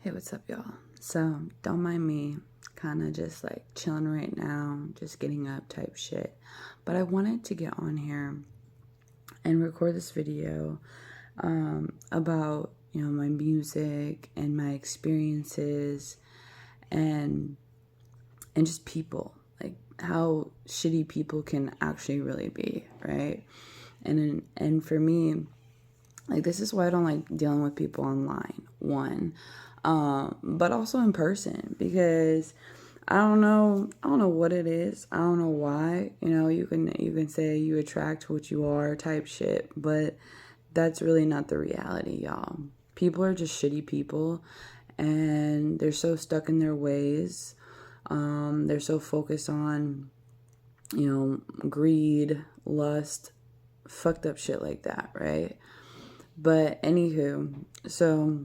Hey, what's up, y'all? So, don't mind me kind of just like chilling right now, just getting up type shit. But I wanted to get on here and record this video about, my music and my experiences and just people, like how shitty people can actually really be, right? And for me, like, this is why I don't like dealing with people online, one. But also in person, because I don't know what it is. I don't know why. You can say you attract what you are type shit, but that's really not the reality, y'all. People are just shitty people, and they're so stuck in their ways. They're so focused on, greed, lust, fucked up shit like that, right? But anywho, so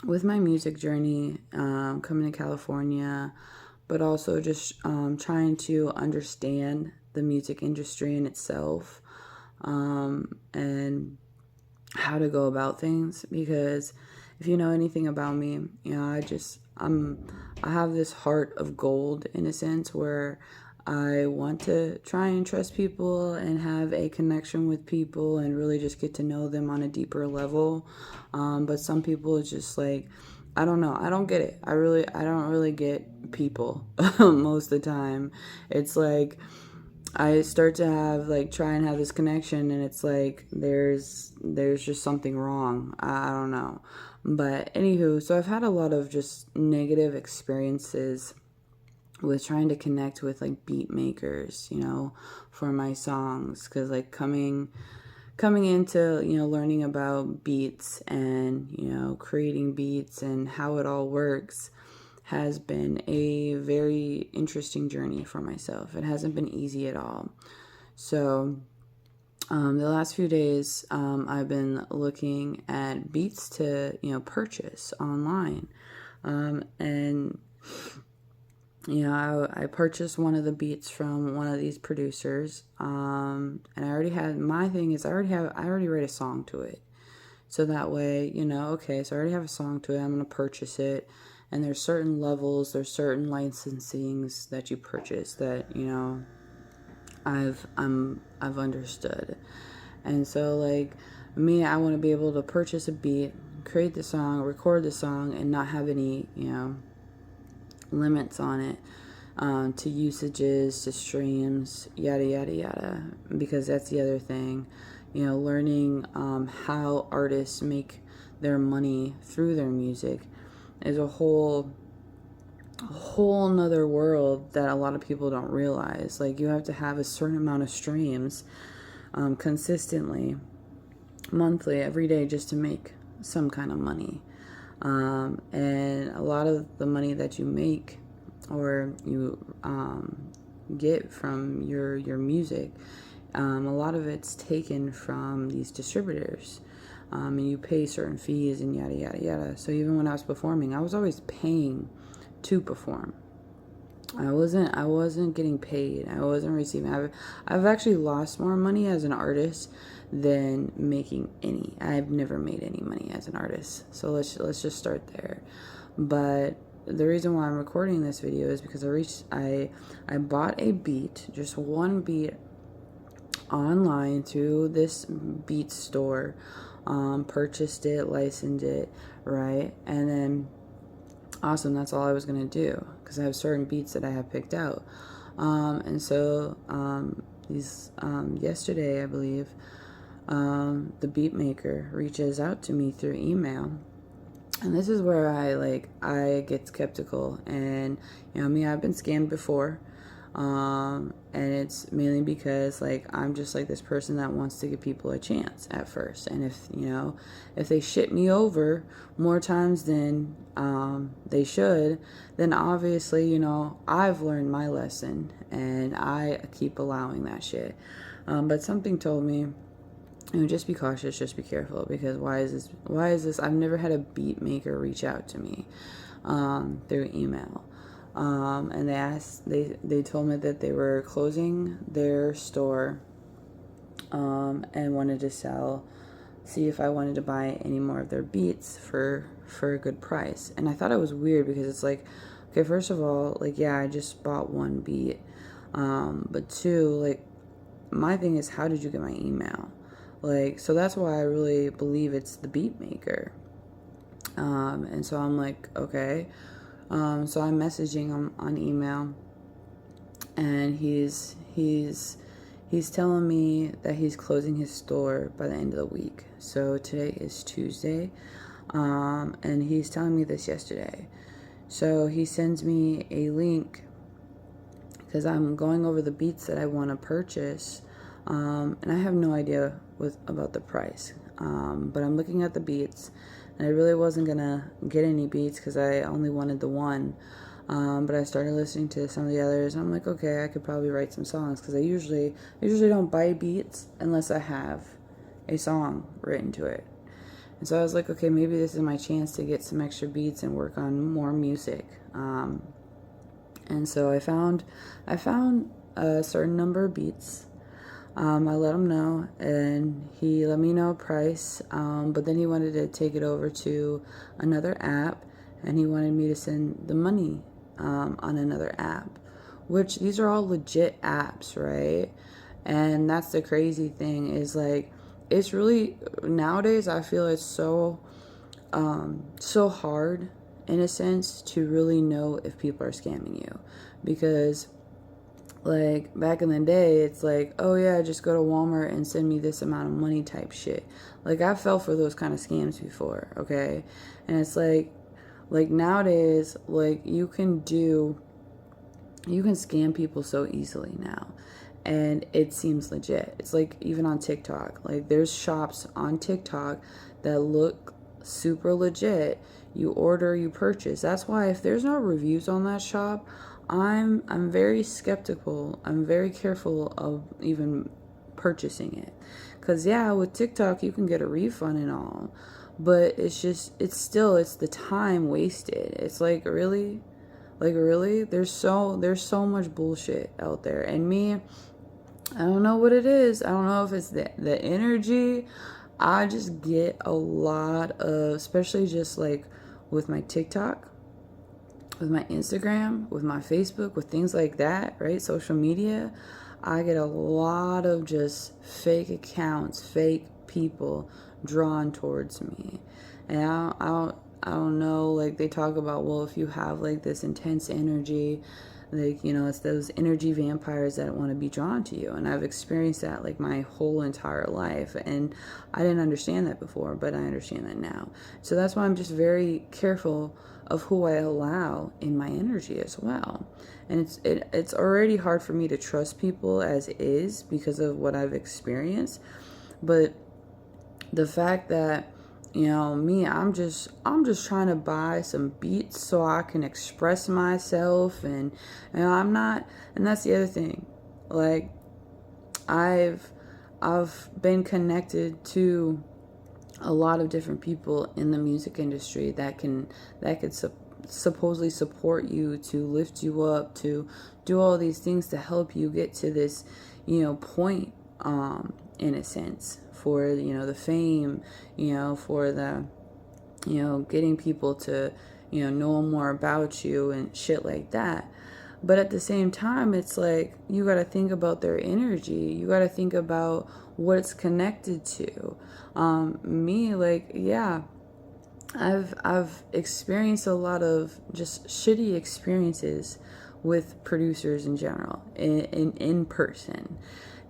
with my music journey, coming to California, but also just trying to understand the music industry in itself, and how to go about things. Because if you know anything about me, I have this heart of gold in a sense where I want to try and trust people and have a connection with people and really just get to know them on a deeper level. But some people it's just like, I don't know. I don't get it. I don't really get people most of the time. It's like I start to have like try and have this connection, and it's like there's just something wrong. I don't know. But anywho, so I've had a lot of just negative experiences with trying to connect with like beat makers, for my songs, because like coming into learning about beats and creating beats and how it all works has been a very interesting journey for myself. It hasn't been easy at all. So the last few days, I've been looking at beats to purchase online, and I purchased one of the beats from one of these producers, and I already had, my thing is I already write a song to it. So that way, okay, so I already have a song to it. I'm going to purchase it. And there's certain levels, there's certain licensings that you purchase that, I've understood. And so like me, I want to be able to purchase a beat, create the song, record the song, and not have any, limits on it, to usages, to streams, yada yada yada. Because that's the other thing, learning how artists make their money through their music is a whole nother world that a lot of people don't realize. Like, you have to have a certain amount of streams, consistently, monthly, every day, just to make some kind of money. And a lot of the money that you make or you get from your music, a lot of it's taken from these distributors, and you pay certain fees and yada yada yada. So even when I was performing, I was always paying to perform. I wasn't getting paid. I wasn't receiving. I've actually lost more money as an artist than making any. I've never made any money as an artist. So let's just start there. But the reason why I'm recording this video is because I bought a beat, just one beat, online through this beat store, purchased it, licensed it, right? And then awesome, that's all I was gonna do, because I have certain beats that I have picked out. And so yesterday, I believe, the beat maker reaches out to me through email. And this is where I get skeptical. And I've been scammed before. And it's mainly because I'm just like this person that wants to give people a chance at first. And if they shit me over more times than they should, then obviously, I've learned my lesson, and I keep allowing that shit. But something told me, just be cautious, just be careful, because why is this? I've never had a beat maker reach out to me through email. And they told me that they were closing their store, and wanted to sell see if I wanted to buy any more of their beats for a good price. And I thought it was weird because it's like, okay, first of all, like, yeah, I just bought one beat. But two, like, my thing is, how did you get my email? Like, so that's why I really believe it's the beat maker. And so I'm like, okay. So I'm messaging him on email, and he's telling me that he's closing his store by the end of the week. So today is Tuesday, and he's telling me this yesterday. So he sends me a link because I'm going over the beats that I want to purchase, and I have no idea about the price. But I'm looking at the beats, and I really wasn't gonna get any beats because I only wanted the one. But I started listening to some of the others, and I'm like, okay, I could probably write some songs because I usually don't buy beats unless I have a song written to it. And so I was like, okay, maybe this is my chance to get some extra beats and work on more music. And so I found a certain number of beats. I let him know, and he let me know a price. But then he wanted to take it over to another app, and he wanted me to send the money on another app, which these are all legit apps, right? And that's the crazy thing is like, it's really, nowadays I feel it's so hard in a sense to really know if people are scamming you, because like back in the day it's like, oh yeah, just go to Walmart and send me this amount of money type shit. Like I fell for those kind of scams before, okay? And it's like nowadays, like you can scam people so easily now, and it seems legit. It's like even on TikTok, like there's shops on TikTok that look super legit. You order, you purchase. That's why if there's no reviews on that shop, I'm very skeptical. I'm very careful of even purchasing it. Cause yeah, with TikTok you can get a refund and all, but it's the time wasted. It's like really, there's so much bullshit out there. And me, I don't know what it is. I don't know if it's the energy. I just get a lot of, especially just like with my TikTok, with my Instagram, with my Facebook, with things like that, right? Social media, I get a lot of just fake accounts, fake people drawn towards me. And I don't know, like they talk about, well, if you have like this intense energy, like, you know, it's those energy vampires that want to be drawn to you. And I've experienced that like my whole entire life. And I didn't understand that before, but I understand that now. So that's why I'm just very careful of who I allow in my energy as well. And it's already hard for me to trust people as is because of what I've experienced. But the fact that, you know, me, I'm just trying to buy some beats so I can express myself, and you know, I'm not, and that's the other thing. Like I've been connected to a lot of different people in the music industry that could supposedly support you, to lift you up, to do all these things to help you get to this, you know, point, in a sense, for, you know, the fame, you know, for the, you know, getting people to, you know more about you and shit like that. But at the same time, it's like, you got to think about their energy. You got to think about what it's connected to. Me, like, yeah, I've experienced a lot of just shitty experiences with producers in general, in person.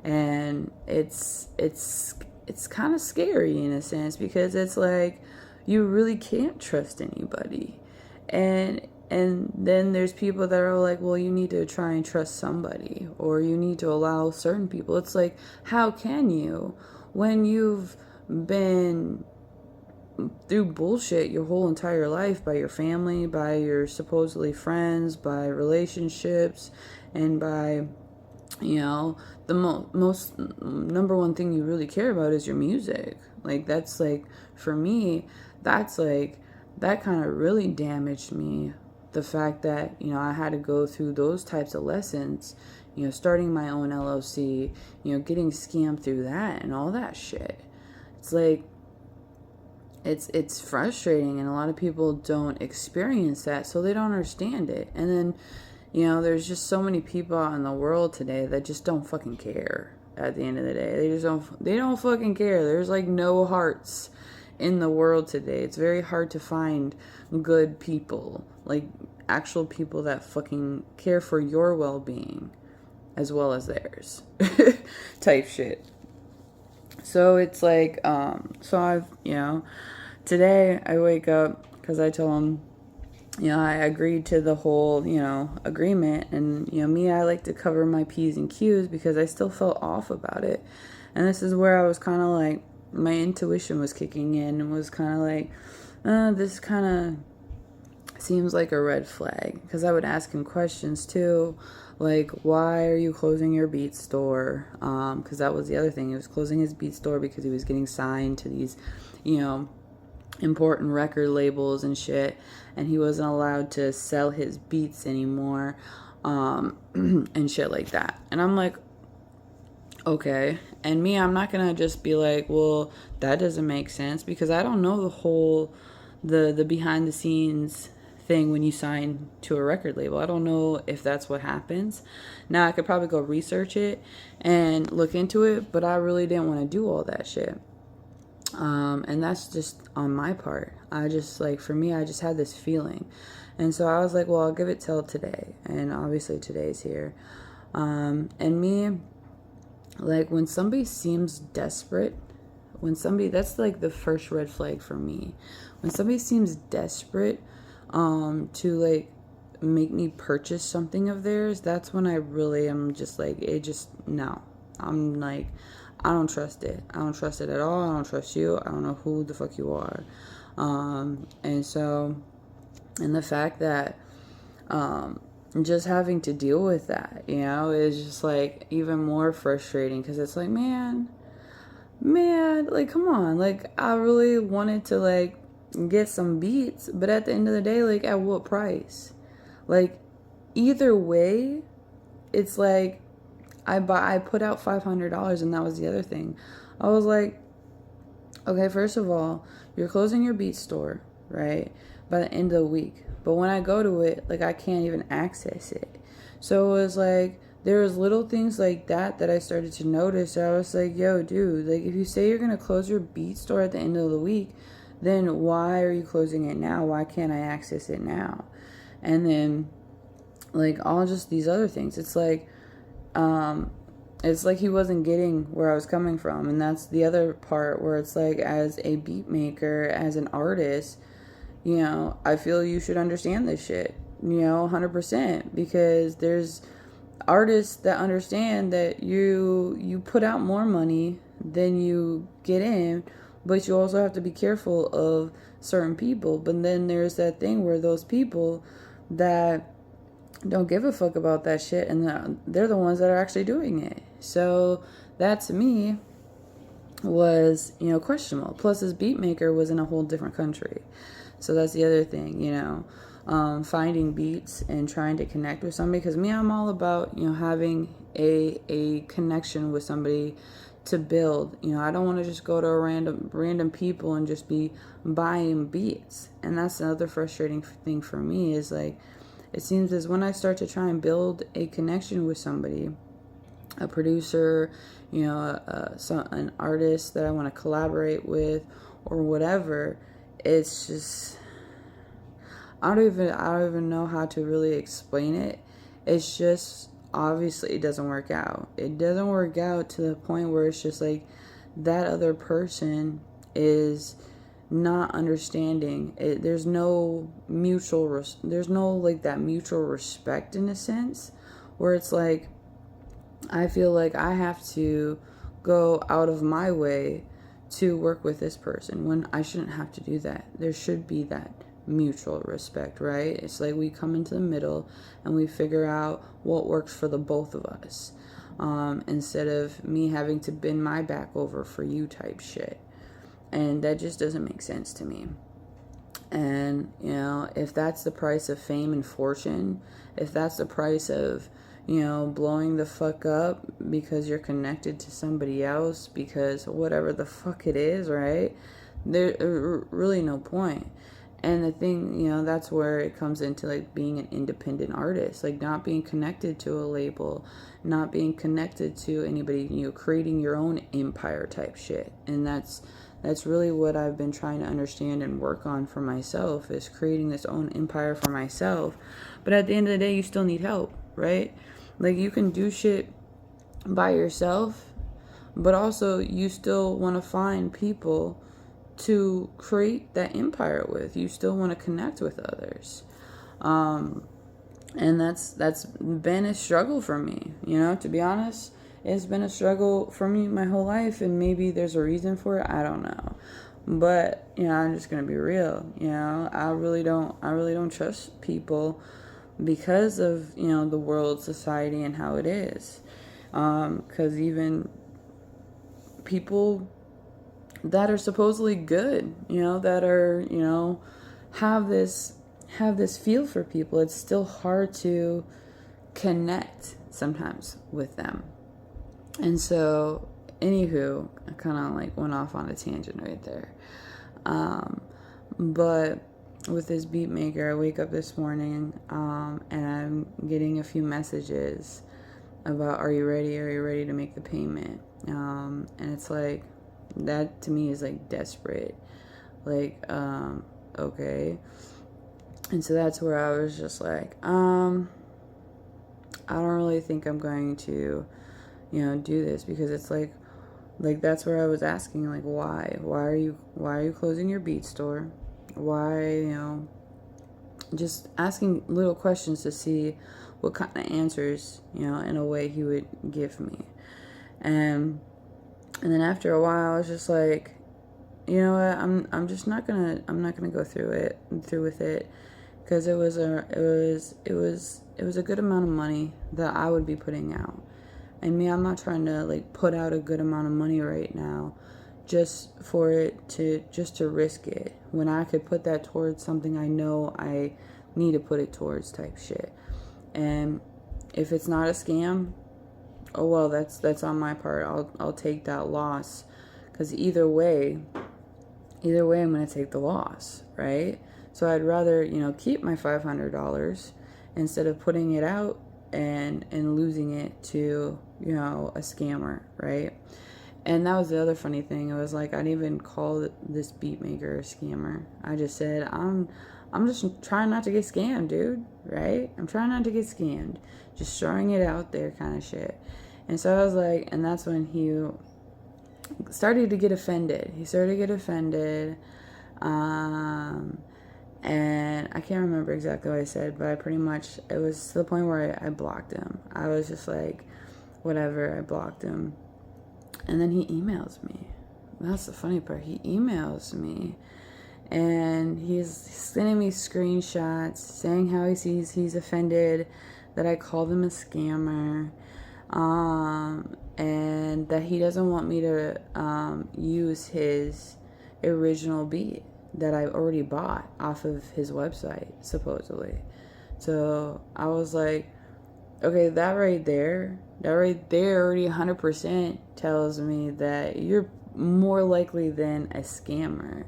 And it's kind of scary in a sense, because it's like, you really can't trust anybody. And then there's people that are like, well, you need to try and trust somebody, or you need to allow certain people. It's like, how can you, when you've been through bullshit your whole entire life, by your family, by your supposedly friends, by relationships, and by, you know, the most number one thing you really care about is your music. Like, that's like, for me, that's like, that kind of really damaged me. The fact that, you know, I had to go through those types of lessons, you know, starting my own LLC, you know, getting scammed through that and all that shit. It's like, it's frustrating, and a lot of people don't experience that, so they don't understand it. And then, there's just so many people out in the world today that just don't fucking care. At the end of the day, they don't fucking care. There's like no hearts in the world today. It's very hard to find good people, like actual people that fucking care for your well-being as well as theirs. Type shit. So it's like, today I wake up because I told him, I agreed to the whole, agreement. And, me, I like to cover my P's and Q's because I still felt off about it. And this is where I was kind of like, my intuition was kicking in and was kind of like, this kind of seems like a red flag. Because I would ask him questions too. Like, why are you closing your Beats store? Because that was the other thing. He was closing his Beats store because he was getting signed to these, important record labels and shit. And he wasn't allowed to sell his beats anymore. And shit like that. And I'm like, okay. And me, I'm not going to just be like, well, that doesn't make sense. Because I don't know the whole, the behind the scenes thing when you sign to a record label. I don't know if that's what happens. Now I could probably go research it and look into it, but I really didn't want to do all that shit. And that's just on my part. I just for me, I just had this feeling. And so I was like, well, I'll give it till today. And obviously today's here. And me, when somebody seems desperate, that's like the first red flag for me. When somebody seems desperate, to make me purchase something of theirs, that's when I really am just no. I'm like, I don't trust it. I don't trust it at all. I don't trust you. I don't know who the fuck you are. And so, and the fact that, just having to deal with that, is just even more frustrating because it's man, come on. I really wanted to get some beats, but at the end of the day, at what price? Either way, it's I put out $500, and that was the other thing. I was like, okay, first of all, you're closing your beat store, right, by the end of the week. But when I go to it, I can't even access it. So it was there was little things like that I started to notice. I was like, yo, dude, if you say you're going to close your beat store at the end of the week, then why are you closing it now? Why can't I access it now? And then, all just these other things. It's he wasn't getting where I was coming from. And that's the other part where it's as a beat maker, as an artist, I feel you should understand this shit, 100%. Because there's artists that understand that you put out more money than you get in, but you also have to be careful of certain people. But then there's that thing where those people that don't give a fuck about that shit, and they're the ones that are actually doing it. So that to me was, questionable. Plus his beat maker was in a whole different country. So that's the other thing, finding beats and trying to connect with somebody. Because me, I'm all about, having a connection with somebody to build. I don't want to just go to a random people and just be buying beats. And that's another frustrating thing for me is it seems as when I start to try and build a connection with somebody, a producer, an artist that I want to collaborate with or whatever, it's just, I don't even know how to really explain it. It's just, obviously it doesn't work out. It doesn't work out to the point where it's just that other person is not understanding it. There's no mutual that mutual respect in a sense where it's I feel I have to go out of my way to work with this person when I shouldn't have to do that. There should be that mutual respect, right? It's we come into the middle and we figure out what works for the both of us, instead of me having to bend my back over for you type shit. And that just doesn't make sense to me. And, if that's the price of fame and fortune, if that's the price of, blowing the fuck up because you're connected to somebody else, because whatever the fuck it is, right? There's really no point. And the thing, that's where it comes into like being an independent artist, like not being connected to a label, not being connected to anybody, creating your own empire type shit. And that's really what I've been trying to understand and work on for myself, is creating this own empire for myself. But at the end of the day, you still need help, right? Like you can do shit by yourself, but also you still want to find people to create that empire with. You still want to connect with others. And that's been a struggle for me, to be honest. It's been a struggle for me my whole life, and maybe there's a reason for it, I don't know. But I'm just gonna be real. I really don't trust people because of the world, society, and how it is. Because even people that are supposedly good, that are, have this feel for people, it's still hard to connect sometimes with them. And so, anywho, I kind of like went off on a tangent right there. But with this beat maker, I wake up this morning, and I'm getting a few messages about, are you ready to make the payment? And it's like, that to me is like desperate. Like, okay. And so that's where I was just like, I don't really think I'm going to, do this, because it's like that's where I was asking, like, why are you closing your beat store? Why, just asking little questions to see what kind of answers, in a way he would give me. And then after a while, I was just like, you know what, I'm just not gonna go through with it, because it was a good amount of money that I would be putting out. And me, I'm not trying to like put out a good amount of money right now just to risk it, when I could put that towards something I know I need to put it towards type shit. And if it's not a scam, oh well, that's on my part. I'll take that loss, because either way I'm gonna take the loss, right? So I'd rather keep my $500 instead of putting it out and losing it to a scammer, right? And that was the other funny thing. It was like, I didn't even call this beat maker a scammer. I just said, I'm just trying not to get scammed, dude, right? I'm trying not to get scammed. Just throwing it out there kind of shit. And so I was like, and that's when he started to get offended. And I can't remember exactly what I said, but it was to the point where I blocked him. I was just like, whatever, I blocked him. And then he emails me. That's the funny part. He emails me, and he's sending me screenshots saying how he's offended that I called him a scammer, and that he doesn't want me to use his original beat that I already bought off of his website, supposedly. So I was like, okay, that right there already 100% tells me that you're more likely than a scammer.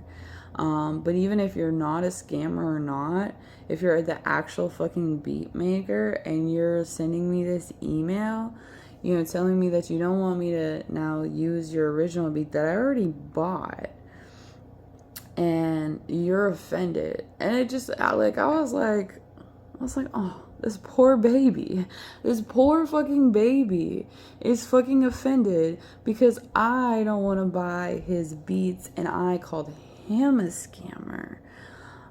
But even if you're not a scammer or not, if you're the actual fucking beat maker and you're sending me this email, telling me that you don't want me to now use your original beat that I already bought, and you're offended. And it just, I was like, oh, this poor fucking baby is fucking offended because I don't want to buy his beats and I called him a scammer.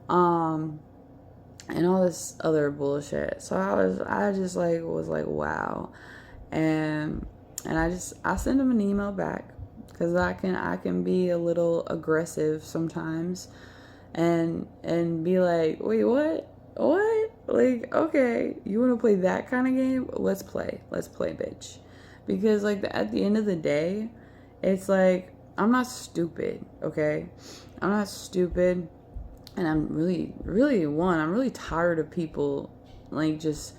And all this other bullshit. So I just was like, wow. And I send him an email back, because I can be a little aggressive sometimes and be like, wait, what? Like, okay, you want to play that kind of game? Let's play, bitch. Because like at the end of the day, it's like, I'm not stupid, okay? I'm not stupid, and I'm really tired of people like just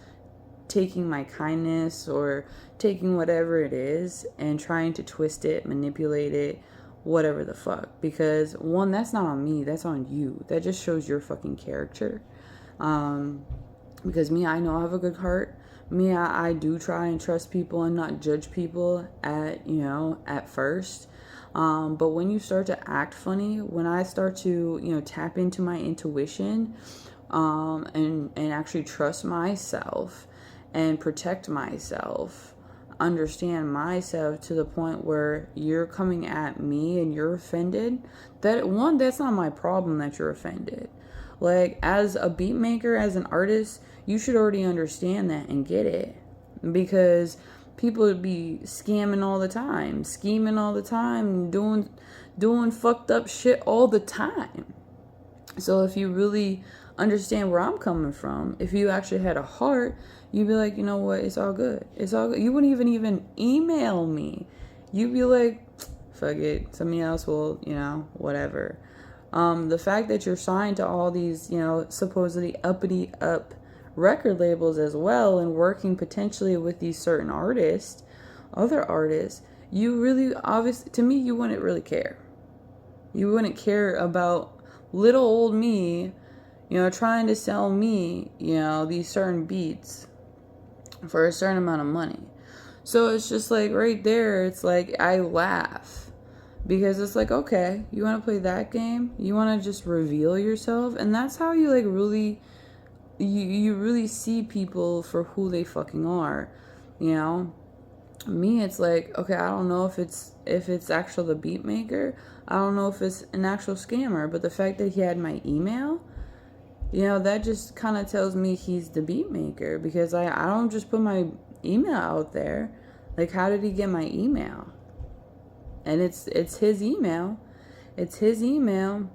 taking my kindness or taking whatever it is and trying to twist it, manipulate it, whatever the fuck. Because one, that's not on me, that's on you. That just shows your fucking character. Because me, I know I have a good heart. Me, I do try and trust people and not judge people at first. But when you start to act funny, when I start to, tap into my intuition, and actually trust myself and protect myself, understand myself to the point where you're coming at me and you're offended, that's not my problem that you're offended. Like, as a beat maker, as an artist, you should already understand that and get it. Because people would be scamming all the time, scheming all the time, doing fucked up shit all the time. So if you really understand where I'm coming from, if you actually had a heart, you'd be like, you know what, it's all good. It's all good. You wouldn't even email me. You'd be like, fuck it, somebody else will, whatever. The fact that you're signed to all these, supposedly uppity up record labels as well, and working potentially with these certain other artists, you really, obviously, to me, you wouldn't really care. You wouldn't care about little old me, trying to sell me, these certain beats for a certain amount of money. So it's just like right there, it's like I laugh. Because it's like, okay, you want to play that game? You want to just reveal yourself? And that's how you like really, you really see people for who they fucking are, Me, it's like, okay, I don't know if it's actual the beat maker. I don't know if it's an actual scammer. But the fact that he had my email, that just kind of tells me he's the beat maker. Because I don't just put my email out there. Like, how did he get my email? And it's his email. It's his email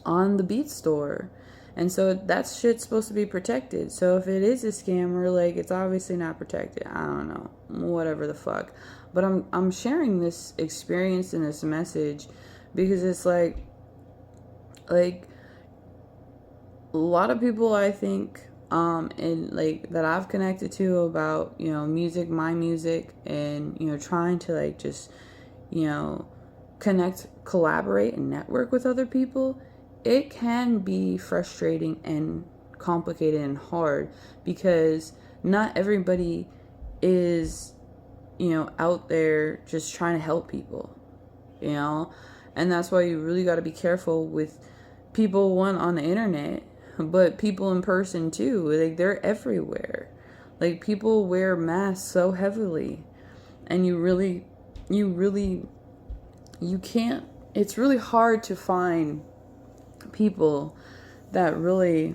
on the Beat Store. And so that shit's supposed to be protected. So if it is a scammer, like, it's obviously not protected. I don't know. Whatever the fuck. But I'm sharing this experience and this message because it's like a lot of people, I think, and like that I've connected to about, music, my music, and, trying to like just, connect, collaborate, and network with other people, it can be frustrating and complicated and hard because not everybody is, out there just trying to help people, and that's why you really got to be careful with people, one, on the internet, but people in person too. Like, they're everywhere. Like, people wear masks so heavily, and you can't, it's really hard to find people that really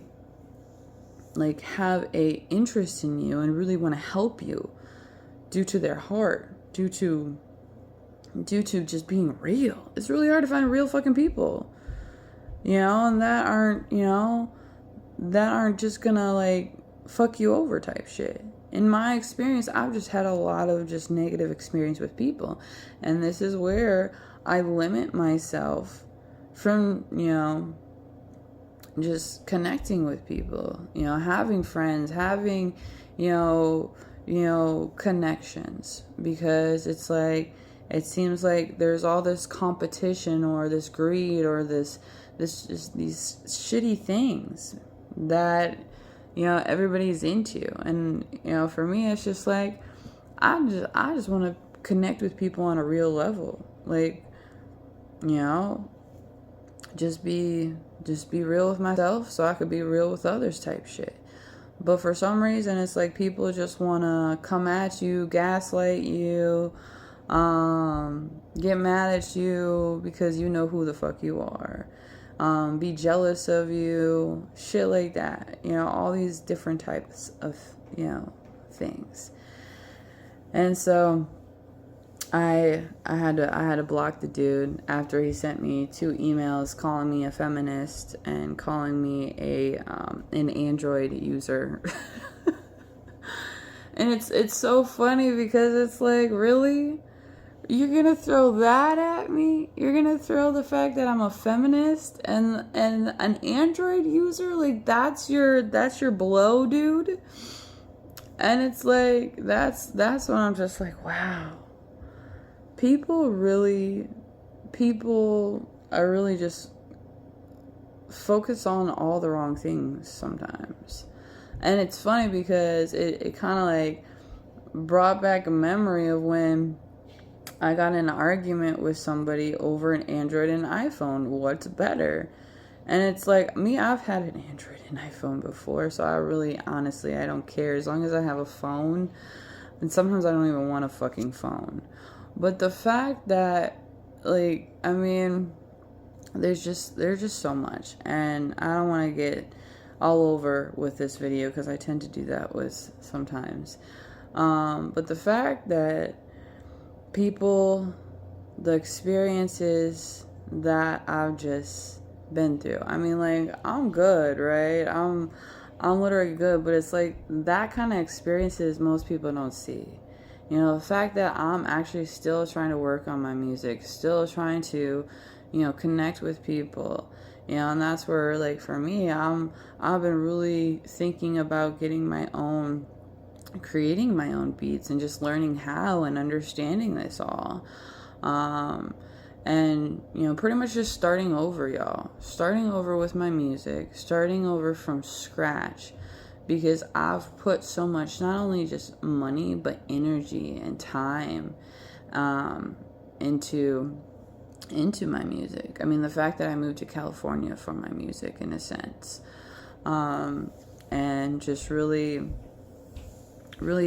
like have a interest in you and really want to help you due to their heart, due to just being real. It's really hard to find real fucking people, and that aren't just gonna like fuck you over type shit. In my experience, I've just had a lot of just negative experience with people. And this is where I limit myself from, just connecting with people, having friends, having, connections. Because it's like, it seems like there's all this competition or this greed or these shitty things that everybody's into. And for me, it's just like I just want to connect with people on a real level, like, just be real with myself so I could be real with others type shit. But for some reason, it's like people just want to come at you, gaslight you, get mad at you because you know who the fuck you are. Be jealous of you, shit like that. All these different types of, things. And so I had to block the dude after he sent me 2 emails calling me a feminist and calling me an Android user. And it's so funny because it's like, really? You're gonna throw that at me? You're gonna throw the fact that I'm a feminist and an Android user? Like, that's your blow, dude? And it's like, that's when I'm just like, wow. People really people are really just focus on all the wrong things sometimes. And it's funny because it kind of like brought back a memory of when I got in an argument with somebody over an Android and iPhone. What's better? And it's like, me, I've had an Android and iPhone before, so I really, honestly, I don't care. As long as I have a phone, and sometimes I don't even want a fucking phone. But the fact that, like, I mean, there's just so much. And I don't want to get all over with this video because I tend to do that with sometimes. But the fact that people, the experiences that I've just been through. I mean, like, I'm good, right? I'm literally good, but it's like that kind of experiences most people don't see. You know, the fact that I'm actually still trying to work on my music, still trying to, you know, connect with people. You know, and that's where, like, for me, I've been really thinking about creating my own beats and just learning how and understanding this all. And, you know, pretty much just starting over, y'all. Starting over with my music. Starting over from scratch. Because I've put so much, not only just money, but energy and time into my music. I mean, the fact that I moved to California for my music, in a sense. And just really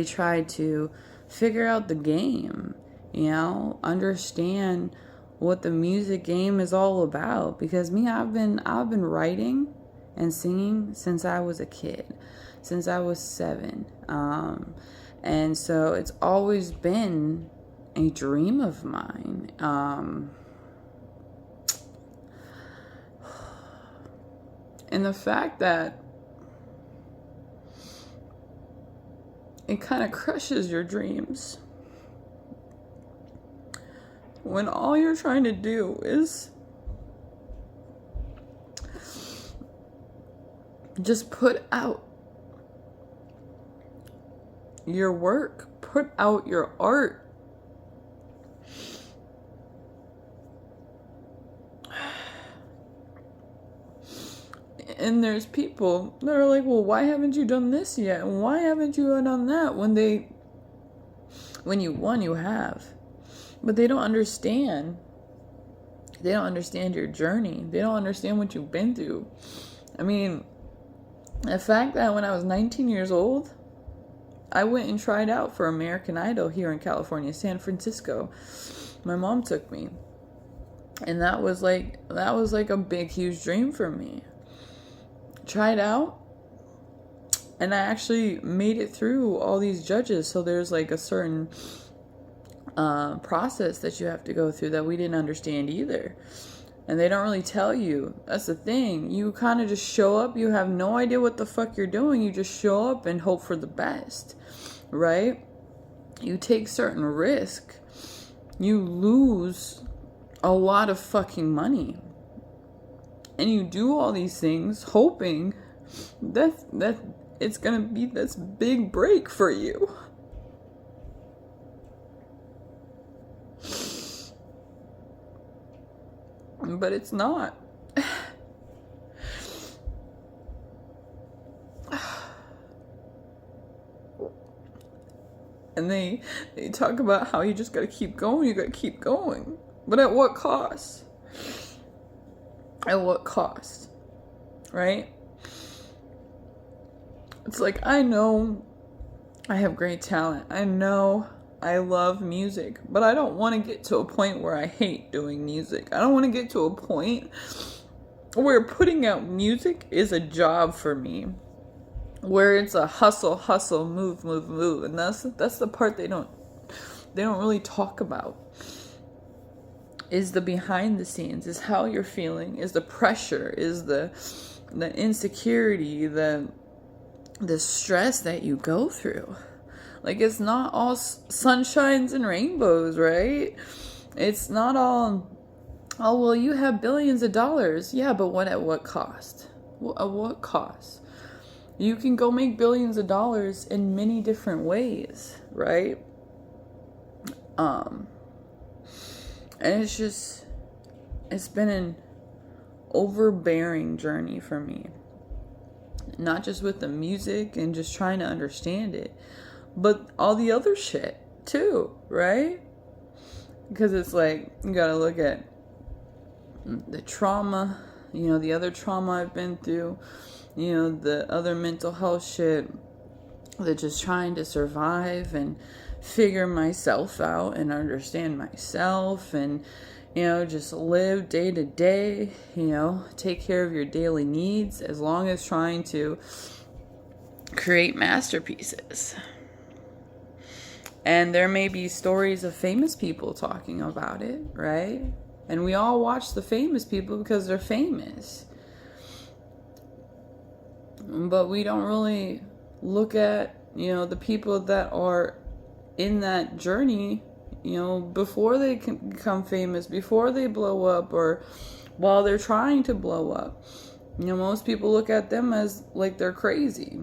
tried to figure out the game. You know, understand what the music game is all about, because me, I've been writing and singing since I was a kid, since I was 7, and so it's always been a dream of mine. And the fact that it kind of crushes your dreams when all you're trying to do is just put out your work, put out your art. And there's people that are like, well, why haven't you done this yet? And why haven't you done that? When you have. But they don't understand. They don't understand your journey. They don't understand what you've been through. I mean, the fact that when I was 19 years old, I went and tried out for American Idol here in California, San Francisco. My mom took me. And that was like a big, huge dream for me. Tried out. And I actually made it through all these judges. So there's like a certain process that you have to go through that we didn't understand either. And they don't really tell you. That's the thing. You kind of just show up. You have no idea what the fuck you're doing. You just show up and hope for the best. Right? You take certain risk. You lose a lot of fucking money. And you do all these things hoping that it's going to be this big break for you. But it's not. And they talk about how you just gotta keep going, you gotta keep going. But at what cost? At what cost? Right? It's like, I know I have great talent. I know I love music, but I don't want to get to a point where I hate doing music. I don't want to get to a point where putting out music is a job for me, where it's a hustle, move, and that's the part they don't really talk about. Is the behind the scenes, is how you're feeling, is the pressure, is the insecurity, the stress that you go through. Like, it's not all sunshines and rainbows, right? It's not all, oh, well, you have billions of dollars. Yeah, but at what cost? At what cost? You can go make billions of dollars in many different ways, right? And it's just, it's been an overbearing journey for me. Not just with the music and just trying to understand it, but all the other shit too, right? Because it's like, you gotta look at the trauma, the other trauma I've been through, the other mental health shit, the just trying to survive and figure myself out and understand myself and, just live day to day, take care of your daily needs as long as trying to create masterpieces. And there may be stories of famous people talking about it, right? And we all watch the famous people because they're famous. But we don't really look at, the people that are in that journey, before they can become famous, before they blow up, or while they're trying to blow up. Most people look at them as like they're crazy.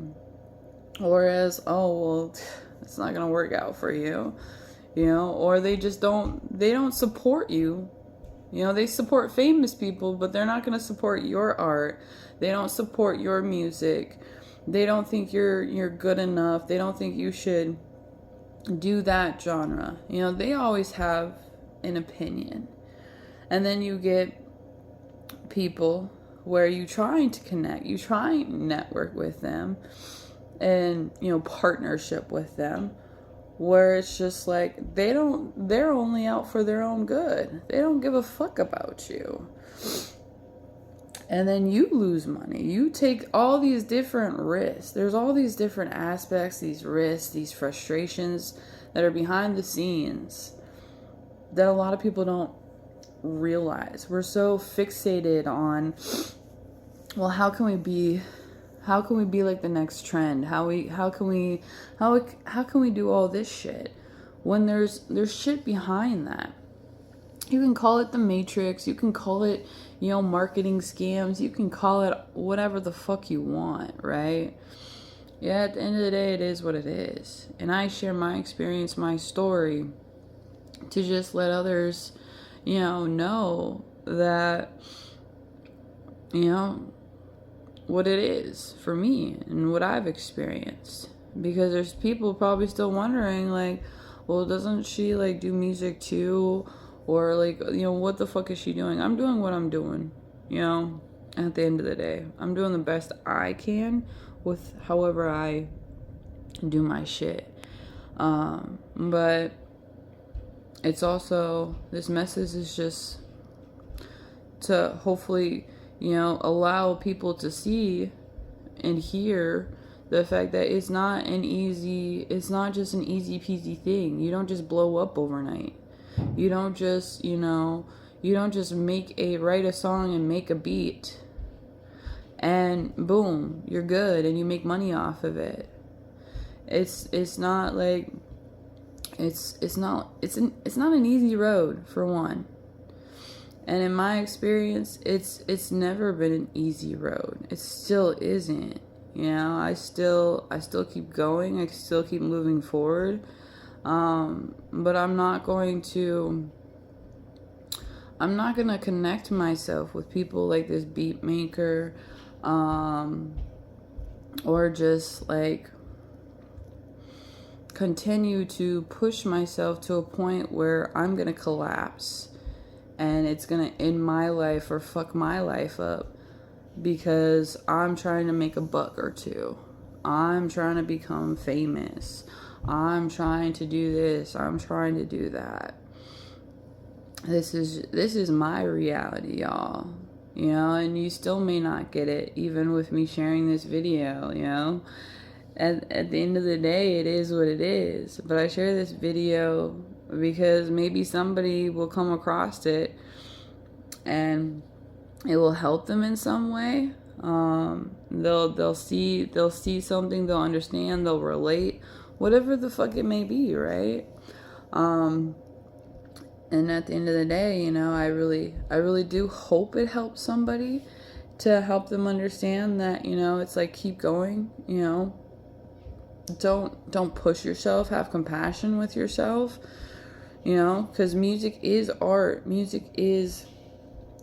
Or as, oh, well, it's not going to work out for you. Or they just don't support you. They support famous people, but they're not going to support your art. They don't support your music. They don't think you're good enough. They don't think you should do that genre. They always have an opinion. And then you get people where you trying to connect, you try and network with them and, partnership with them, where it's just like they're only out for their own good. They don't give a fuck about you. And then you lose money. You take all these different risks. There's all these different aspects, these risks, these frustrations that are behind the scenes that a lot of people don't realize. We're so fixated on, well, how can we be like the next trend? How can we do all this shit when there's shit behind that? You can call it the Matrix, you can call it, marketing scams, you can call it whatever the fuck you want, right? Yeah, at the end of the day, it is what it is. And I share my experience, my story, to just let others, know that, what it is for me and what I've experienced. Because there's people probably still wondering, like, well, doesn't she, like, do music too? Or, like, what the fuck is she doing? I'm doing what I'm doing, at the end of the day. I'm doing the best I can with however I do my shit. But it's also, this message is just to hopefully, allow people to see and hear the fact that it's not just an easy peasy thing. You don't just blow up overnight. You don't just, write a song and make a beat and boom, you're good and you make money off of it. It's not like, it's not an easy road, for one. And in my experience, it's never been an easy road. It still isn't. I still keep going. I still keep moving forward. But I'm not going to connect myself with people like this beat maker, or just like continue to push myself to a point where I'm gonna collapse and it's gonna end my life or fuck my life up because I'm trying to make a buck or two. I'm trying to become famous. I'm trying to do this. I'm trying to do that. This is my reality, y'all. And you still may not get it, even with me sharing this video, At the end of the day, it is what it is. But I share this video because maybe somebody will come across it and it will help them in some way. They'll see something, they'll understand, they'll relate, whatever the fuck it may be, right? And at the end of the day, I really do hope it helps somebody, to help them understand that, it's like, keep going, don't push yourself, have compassion with yourself, because music is art. Music is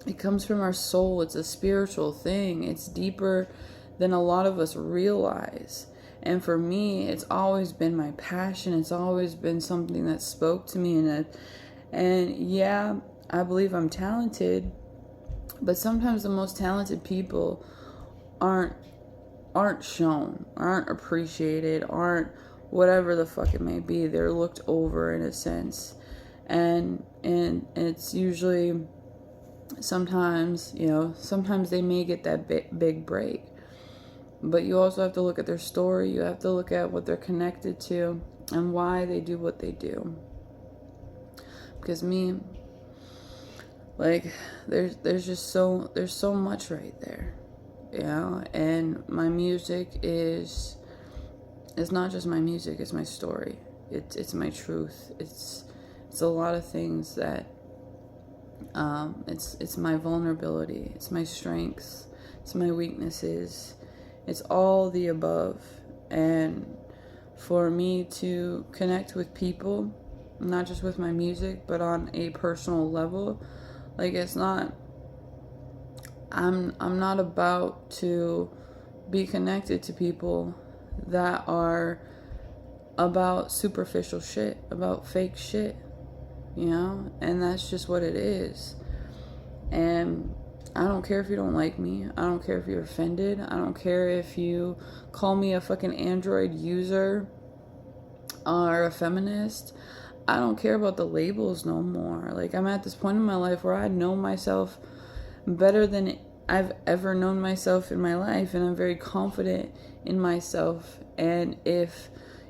It comes from our soul. It's a spiritual thing. It's deeper than a lot of us realize. And for me, it's always been my passion. It's always been something that spoke to me. And yeah, I believe I'm talented, but sometimes the most talented people aren't shown, aren't appreciated, aren't whatever the fuck it may be. They're looked over in a sense. And it's usually sometimes, sometimes they may get that big break. But you also have to look at their story. You have to look at what they're connected to and why they do what they do. Because me, like, there's so much right there. And my music is not just my music, it's my story. It's my truth. It's a lot of things that it's my vulnerability, it's my strengths, it's my weaknesses, it's all the above. And for me to connect with people, not just with my music, but on a personal level, like, it's not, I'm not about to be connected to people that are about superficial shit, about fake shit, and that's just what it is. And I don't care if you don't like me. I don't care if you're offended. I don't care if you call me a fucking Android user or a feminist. I don't care about the labels no more. Like, I'm at this point in my life where I know myself better than I've ever known myself in my life, and I'm very confident in myself. And if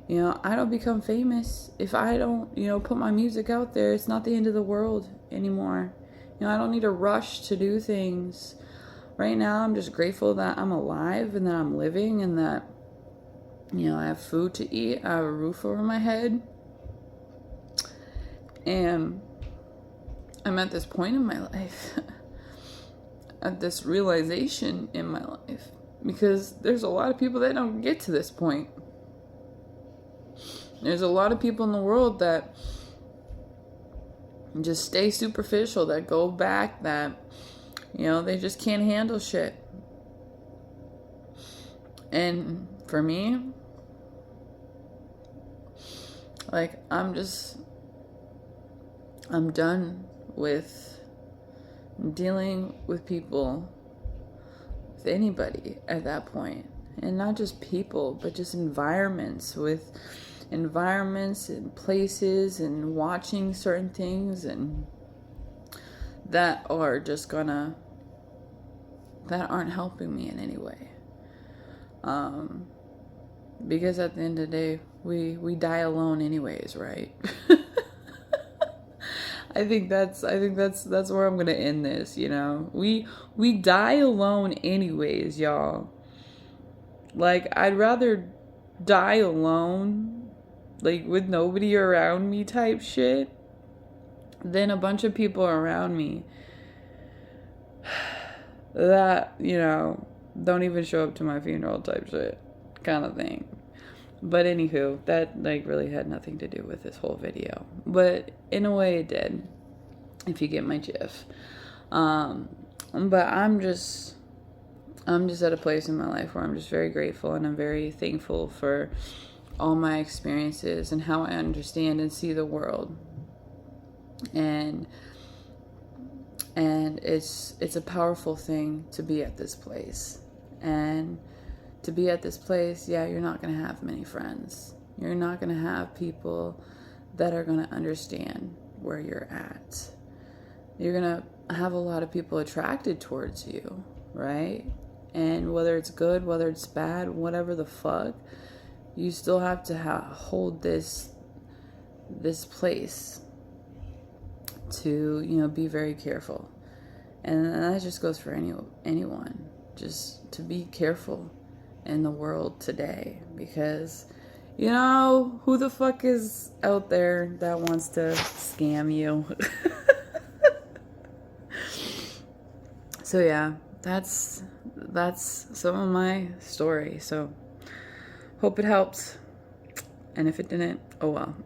I don't become famous, if I don't put my music out there, it's not the end of the world anymore. I don't need to rush to do things. Right now, I'm just grateful that I'm alive and that I'm living, and that I have food to eat, I have a roof over my head. And I'm at this point in my life, at this realization in my life, because there's a lot of people that don't get to this point. There's a lot of people in the world that just stay superficial, that go back, that they just can't handle shit. And for me, like, I'm done with dealing with people, with anybody at that point. And not just people, but just environments and places, and watching certain things, and that are just that aren't helping me in any way. Because at the end of the day, we die alone anyways, right? I think that's where I'm gonna end this. We die alone anyways, y'all. Like, I'd rather die alone, like, with nobody around me type shit, than a bunch of people around me that don't even show up to my funeral type shit kind of thing. But anywho, that really had nothing to do with this whole video, but in a way it did, if you get my gif. But I'm just at a place in my life where I'm just very grateful, and I'm very thankful for all my experiences and how I understand and see the world. And it's a powerful thing to be at this place. And to be at this place, yeah, you're not going to have many friends. You're not going to have people that are going to understand where you're at. You're going to have a lot of people attracted towards you, right? And whether it's good, whether it's bad, whatever the fuck, you still have to hold this place to, be very careful. And that just goes for anyone. Just to be careful in the world today, because who the fuck is out there that wants to scam you? So yeah, that's some of my story. So hope it helps, and if it didn't, oh well.